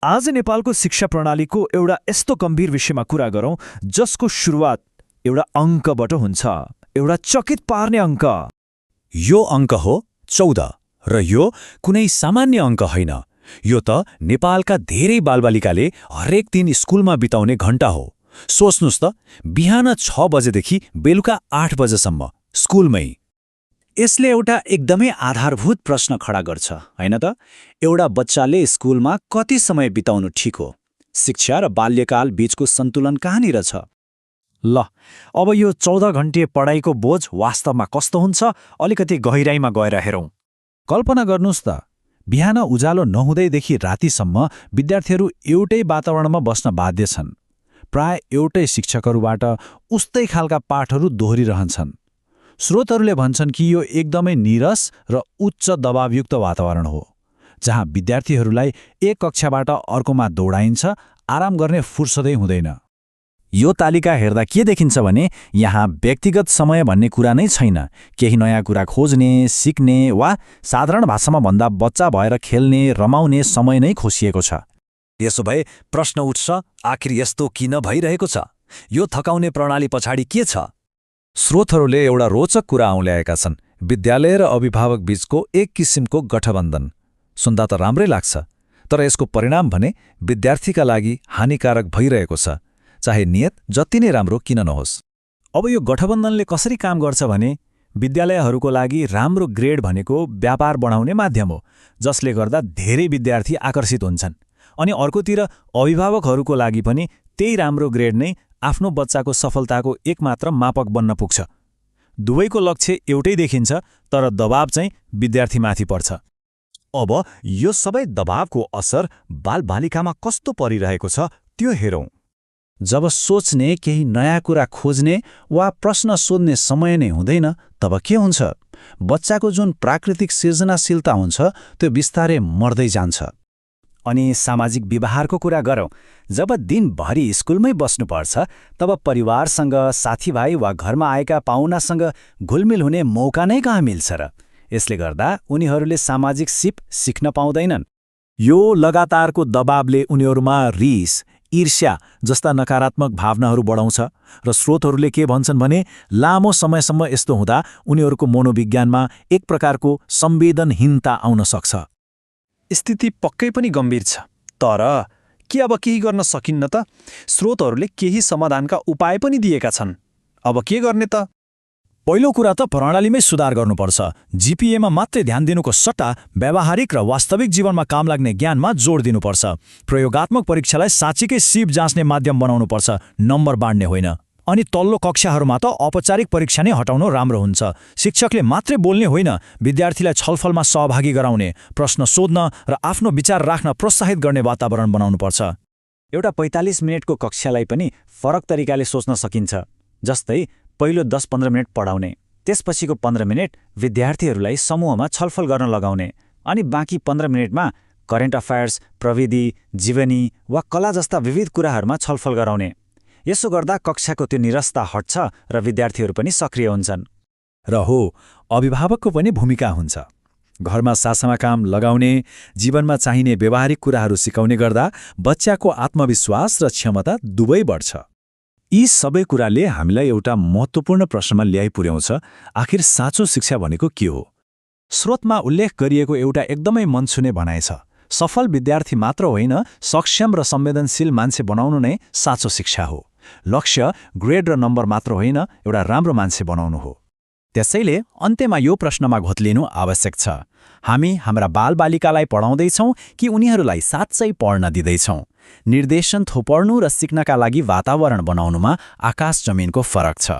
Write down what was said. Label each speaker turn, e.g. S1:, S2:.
S1: आज नेपालको शिक्षा प्रणालीको एउटा यस्तो गम्भीर विषयमा कुरा गरौँ जसको सुरुवात एउटा अङ्कबाट हुन्छ, एउटा चकित पार्ने अङ्क।
S2: यो अङ्क हो 14 र यो कुनै सामान्य अङ्क होइन। यो त नेपालका धेरै बालबालिकाले हरेक दिन स्कुलमा बिताउने घण्टा हो। सोच्नुस् त, बिहान 6 बजेदेखि बेलुका 8 बजेसम्म स्कुलमै। यसले एउटा एकदमै आधारभूत प्रश्न खडा गर्छ, होइन त? एउटा बच्चाले स्कुलमा कति समय बिताउनु ठिक हो? शिक्षा र बाल्यकाल बीचको सन्तुलन कहाँनिर छ?
S1: ल, अब यो 14 घण्टे पढाइको बोझ वास्तवमा कस्तो हुन्छ, अलिकति गहिराइमा गएर हेरौँ।
S2: कल्पना गर्नुस् त, बिहान उज्यालो नहुँदैदेखि रातिसम्म विद्यार्थीहरू एउटै वातावरणमा बस्न बाध्य छन्। प्राय एउटै शिक्षकहरूबाट उस्तै खालका पाठहरू दोहोरिरहन्छन्। स्रोतहरूले भन्छन् कि यो एकदमै नीरस र उच्च दबावयुक्त वातावरण हो, जहाँ विद्यार्थीहरूलाई एक कक्षाबाट अर्कोमा दौडाइन्छ, आराम गर्ने फुर्सदै हुँदैन। यो तालिका हेर्दा के देखिन्छ भने यहाँ व्यक्तिगत समय भन्ने कुरा नै छैन। केही नयाँ कुरा खोज्ने, सिक्ने वा साधारण भाषामा भन्दा बच्चा भएर खेल्ने, रमाउने समय नै खोसिएको छ।
S3: यसो भए प्रश्न उठ्छ, आखिर यस्तो किन भइरहेको छ? यो थकाउने प्रणाली पछाडि के छ?
S2: स्रोतहरूले एउटा रोचक कुरा औल्याएका छन्। विद्यालय र अभिभावक बीचको एक किसिमको गठबन्धन। सुन्दा त राम्रै लाग्छ, तर यसको परिणाम भने विद्यार्थीका लागि हानिकारक भइरहेको छ, चाहे नियत जति नै राम्रो किन नहोस्।
S1: अब यो गठबन्धनले कसरी काम गर्छ भने, विद्यालयहरूको लागि राम्रो ग्रेड भनेको व्यापार बढाउने माध्यम हो, जसले गर्दा धेरै विद्यार्थी आकर्षित हुन्छन्। अनि अर्कोतिर अभिभावकहरूको लागि पनि त्यही राम्रो ग्रेड नै आफ्नो बच्चाको सफलताको एकमात्र मापक बन्न पुग्छ। दुवैको लक्ष्य एउटै देखिन्छ, तर दबाव चाहिँ विद्यार्थीमाथि पर्छ।
S3: अब यो सबै दबावको असर बालबालिकामा कस्तो परिरहेको छ त्यो हेरौँ।
S2: जब सोच्ने, केही नयाँ कुरा खोज्ने वा प्रश्न सोध्ने समय नै हुँदैन, तब के हुन्छ? बच्चाको जुन प्राकृतिक सृजनाशीलता हुन्छ त्यो बिस्तारै मर्दै जान्छ।
S4: अनि सामाजिक व्यवहारको कुरा गरौँ। जब दिनभरि स्कुलमै बस्नुपर्छ, तब परिवारसँग, साथीभाइ वा घरमा आएका पाहुनासँग घुलमिल हुने मौका नै कहाँ मिल्छ र? यसले गर्दा उनीहरूले सामाजिक सिप सिक्न पाउँदैनन्।
S1: यो लगातारको दबावले उनीहरूमा रिस, ईर्ष्या जस्ता नकारात्मक भावनाहरू बढाउँछ र स्रोतहरूले के भन्छन् भने लामो समयसम्म यस्तो हुँदा उनीहरूको मनोविज्ञानमा एक प्रकारको संवेदनहीनता आउन सक्छ।
S3: स्थिति पक्कै पनि गम्भीर छ, तर के अब केही गर्न सकिन्न त? स्रोतहरूले केही समाधानका उपाय पनि दिएका छन्। अब के गर्ने त?
S1: पहिलो कुरा त प्रणालीमै सुधार गर्नुपर्छ। जीपीएमा मात्रै ध्यान दिनुको सट्टा व्यावहारिक र वास्तविक जीवनमा काम लाग्ने ज्ञानमा जोड दिनुपर्छ। प्रयोगात्मक परीक्षालाई साँच्चीकै सिप जाँच्ने माध्यम बनाउनुपर्छ, नम्बर बाँड्ने होइन। अनि तल्लो कक्षाहरूमा त औपचारिक परीक्षा नै हटाउनु राम्रो हुन्छ। शिक्षकले मात्रै बोल्ने होइन, विद्यार्थीलाई छलफलमा सहभागी गराउने, प्रश्न सोध्न र आफ्नो विचार राख्न प्रोत्साहित गर्ने वातावरण बनाउनुपर्छ।
S4: एउटा 45 मिनटको कक्षालाई पनि फरक तरिकाले सोच्न सकिन्छ। जस्तै पहिलो 10-15 मिनट पढाउने, त्यसपछिको 15 मिनट विद्यार्थीहरूलाई समूहमा छलफल गर्न लगाउने, अनि बाँकी 15 मिनटमा करेन्ट अफेयर्स, प्रविधि, जीवनी वा कला जस्ता विविध कुराहरूमा छलफल गराउने। यसो गर्दा कक्षाको त्यो निरसता हट्छ र विद्यार्थीहरू पनि सक्रिय हुन्छन्।
S2: र हो, अभिभावकको पनि भूमिका हुन्छ। घरमा सासामा काम लगाउने, जीवनमा चाहिने व्यवहारिक कुराहरू सिकाउने गर्दा बच्चाको आत्मविश्वास र क्षमता दुवै बढ्छ। यी सबै कुराले हामीलाई एउटा महत्त्वपूर्ण प्रश्नमा ल्याइ पुर्याउँछ, आखिर साँचो शिक्षा भनेको के हो?
S1: स्रोतमा उल्लेख गरिएको एउटा एकदमै मन छुने भनाइ छ। सफल विद्यार्थी मात्र होइन, सक्षम र संवेदनशील मान्छे बनाउनु नै साँचो शिक्षा हो। लक्ष्य ग्रेड र नम्बर मात्र होइन, एउटा राम्रो मान्छे बनाउनु हो।
S4: त्यसैले अन्त्यमा यो प्रश्नमा घोत्लिनु आवश्यक छ। हामी हाम्रा बालबालिकालाई पढाउँदैछौँ कि उनीहरूलाई साँच्चै पढ्न दिँदैछौँ? निर्देशन थोपर्नु र सिक्नका लागि वातावरण बनाउनुमा आकाश जमिनको फरक छ।